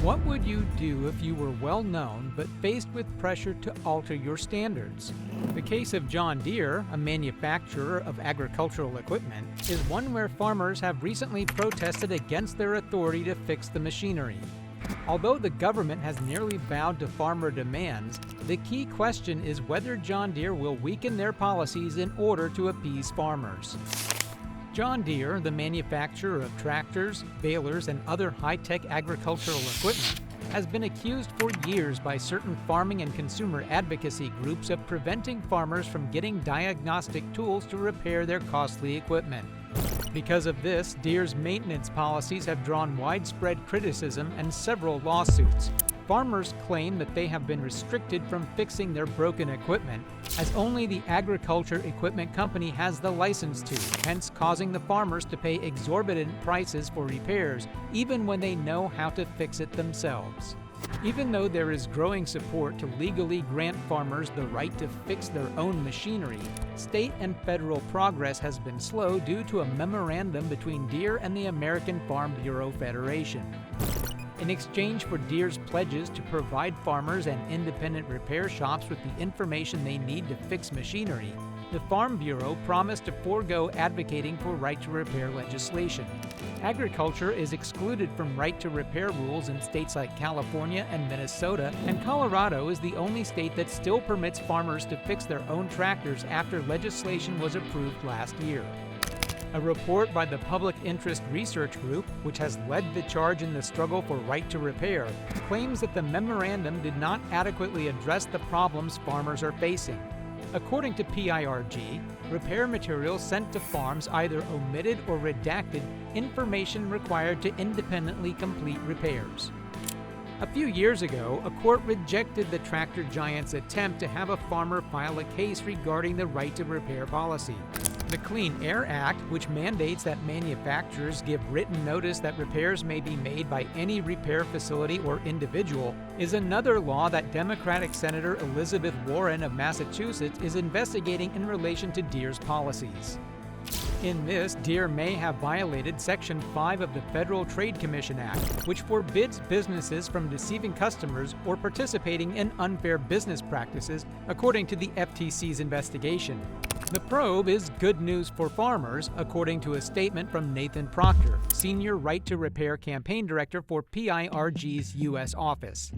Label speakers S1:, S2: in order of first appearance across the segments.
S1: What would you do if you were well known but faced with pressure to alter your standards? The case of John Deere, a manufacturer of agricultural equipment, is one where farmers have recently protested against their authority to fix the machinery. Although the government has nearly bowed to farmer demands, the key question is whether John Deere will weaken their policies in order to appease farmers. John Deere, the manufacturer of tractors, balers, and other high-tech agricultural equipment, has been accused for years by certain farming and consumer advocacy groups of preventing farmers from getting diagnostic tools to repair their costly equipment. Because of this, Deere's maintenance policies have drawn widespread criticism and several lawsuits. Farmers claim that they have been restricted from fixing their broken equipment, as only the agriculture equipment company has the license to, hence causing the farmers to pay exorbitant prices for repairs, even when they know how to fix it themselves. Even though there is growing support to legally grant farmers the right to fix their own machinery, state and federal progress has been slow due to a memorandum between Deere and the American Farm Bureau Federation. In exchange for Deere's pledges to provide farmers and independent repair shops with the information they need to fix machinery, the Farm Bureau promised to forego advocating for right-to-repair legislation. Agriculture is excluded from right-to-repair rules in states like California and Minnesota, and Colorado is the only state that still permits farmers to fix their own tractors after legislation was approved last year. A report by the Public Interest Research Group, which has led the charge in the struggle for right to repair, claims that the memorandum did not adequately address the problems farmers are facing. According to PIRG, repair materials sent to farms either omitted or redacted information required to independently complete repairs. A few years ago, a court rejected the tractor giant's attempt to have a farmer file a case regarding the right to repair policy. The Clean Air Act, which mandates that manufacturers give written notice that repairs may be made by any repair facility or individual, is another law that Democratic Senator Elizabeth Warren of Massachusetts is investigating in relation to Deere's policies. In this, Deere may have violated Section 5 of the Federal Trade Commission Act, which forbids businesses from deceiving customers or participating in unfair business practices, according to the FTC's investigation. The probe is good news for farmers, according to a statement from Nathan Proctor, Senior Right to Repair Campaign Director for PIRG's U.S. office.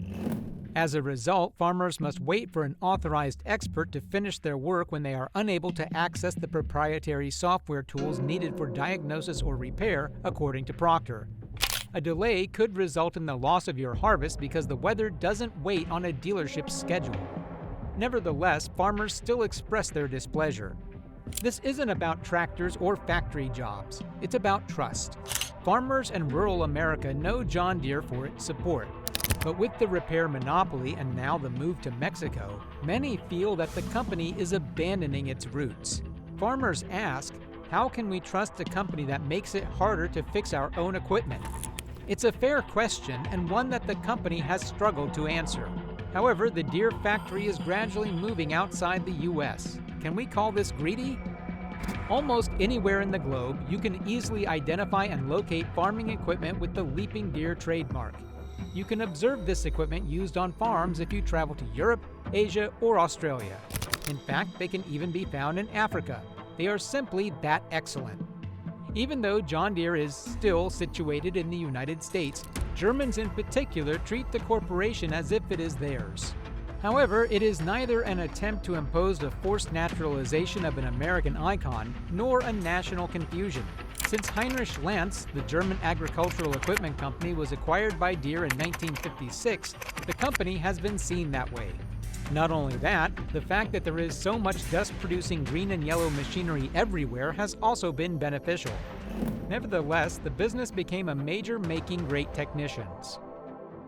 S1: As a result, farmers must wait for an authorized expert to finish their work when they are unable to access the proprietary software tools needed for diagnosis or repair, according to Proctor. A delay could result in the loss of your harvest because the weather doesn't wait on a dealership's schedule. Nevertheless, farmers still express their displeasure. This isn't about tractors or factory jobs. It's about trust. Farmers in rural America know John Deere for its support. But with the repair monopoly and now the move to Mexico, many feel that the company is abandoning its roots. Farmers ask, how can we trust a company that makes it harder to fix our own equipment? It's a fair question and one that the company has struggled to answer. However, the Deere factory is gradually moving outside the U.S. Can we call this greedy? Almost anywhere in the globe, you can easily identify and locate farming equipment with the Leaping Deer trademark. You can observe this equipment used on farms if you travel to Europe, Asia, or Australia. In fact, they can even be found in Africa. They are simply that excellent. Even though John Deere is still situated in the United States, Germans in particular treat the corporation as if it is theirs. However, it is neither an attempt to impose a forced naturalization of an American icon, nor a national confusion. Since Heinrich Lantz, the German agricultural equipment company, was acquired by Deere in 1956, the company has been seen that way. Not only that, the fact that there is so much dust-producing green and yellow machinery everywhere has also been beneficial. Nevertheless, the business became a major making great technicians.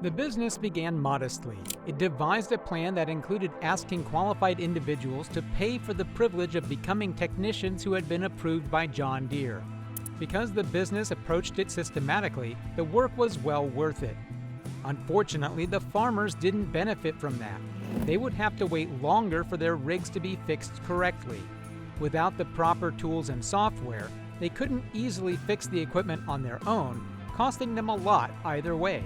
S1: The business began modestly. It devised a plan that included asking qualified individuals to pay for the privilege of becoming technicians who had been approved by John Deere. Because the business approached it systematically, the work was well worth it. Unfortunately, the farmers didn't benefit from that. They would have to wait longer for their rigs to be fixed correctly. Without the proper tools and software, they couldn't easily fix the equipment on their own, costing them a lot either way.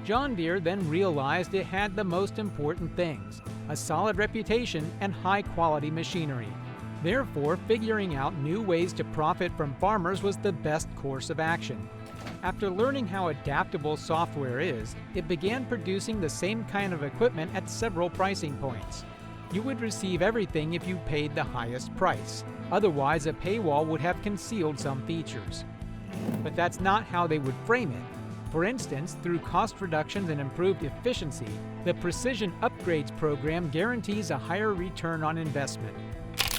S1: John Deere then realized it had the most important things: a solid reputation and high-quality machinery. Therefore, figuring out new ways to profit from farmers was the best course of action. After learning how adaptable software is, it began producing the same kind of equipment at several pricing points. You would receive everything if you paid the highest price. Otherwise, a paywall would have concealed some features. But that's not how they would frame it. For instance, through cost reductions and improved efficiency, the Precision Upgrades program guarantees a higher return on investment.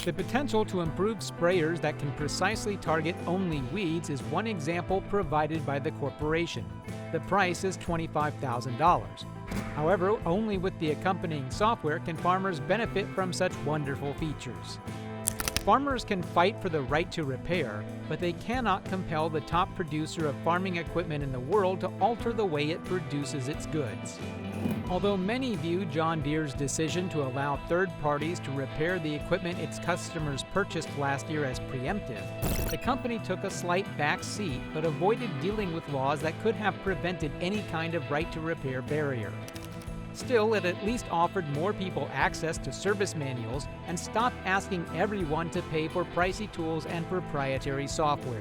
S1: The potential to improve sprayers that can precisely target only weeds is one example provided by the corporation. The price is $25,000. However, only with the accompanying software can farmers benefit from such wonderful features. Farmers can fight for the right to repair, but they cannot compel the top producer of farming equipment in the world to alter the way it produces its goods. Although many view John Deere's decision to allow third parties to repair the equipment its customers purchased last year as preemptive, the company took a slight back seat but avoided dealing with laws that could have prevented any kind of right to repair barrier. Still, it at least offered more people access to service manuals and stopped asking everyone to pay for pricey tools and proprietary software.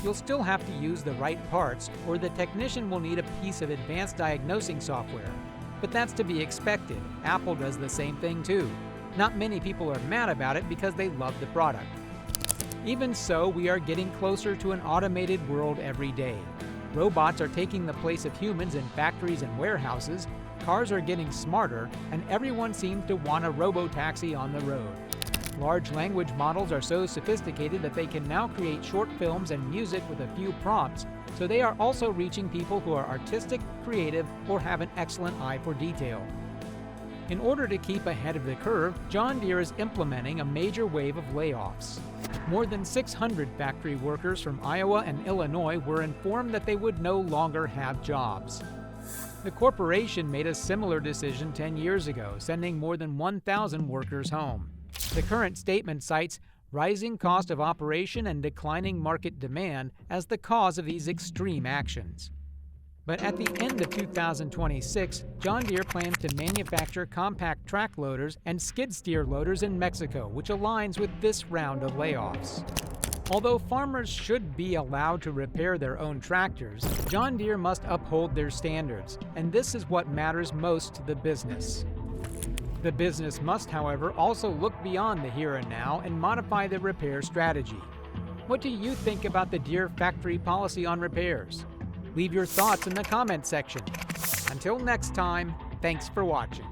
S1: You'll still have to use the right parts, or the technician will need a piece of advanced diagnosing software. But that's to be expected. Apple does the same thing too. Not many people are mad about it because they love the product. Even so, we are getting closer to an automated world every day. Robots are taking the place of humans in factories and warehouses, cars are getting smarter, and everyone seems to want a robo-taxi on the road. Large language models are so sophisticated that they can now create short films and music with a few prompts, so they are also reaching people who are artistic, creative, or have an excellent eye for detail. In order to keep ahead of the curve, John Deere is implementing a major wave of layoffs. More than 600 factory workers from Iowa and Illinois were informed that they would no longer have jobs. The corporation made a similar decision 10 years ago, sending more than 1,000 workers home. The current statement cites rising cost of operation and declining market demand as the cause of these extreme actions. But at the end of 2026, John Deere plans to manufacture compact track loaders and skid steer loaders in Mexico, which aligns with this round of layoffs. Although farmers should be allowed to repair their own tractors, John Deere must uphold their standards, and this is what matters most to the business. The business must, however, also look beyond the here and now and modify the repair strategy. What do you think about the Deere factory policy on repairs? Leave your thoughts in the comment section. Until next time, thanks for watching.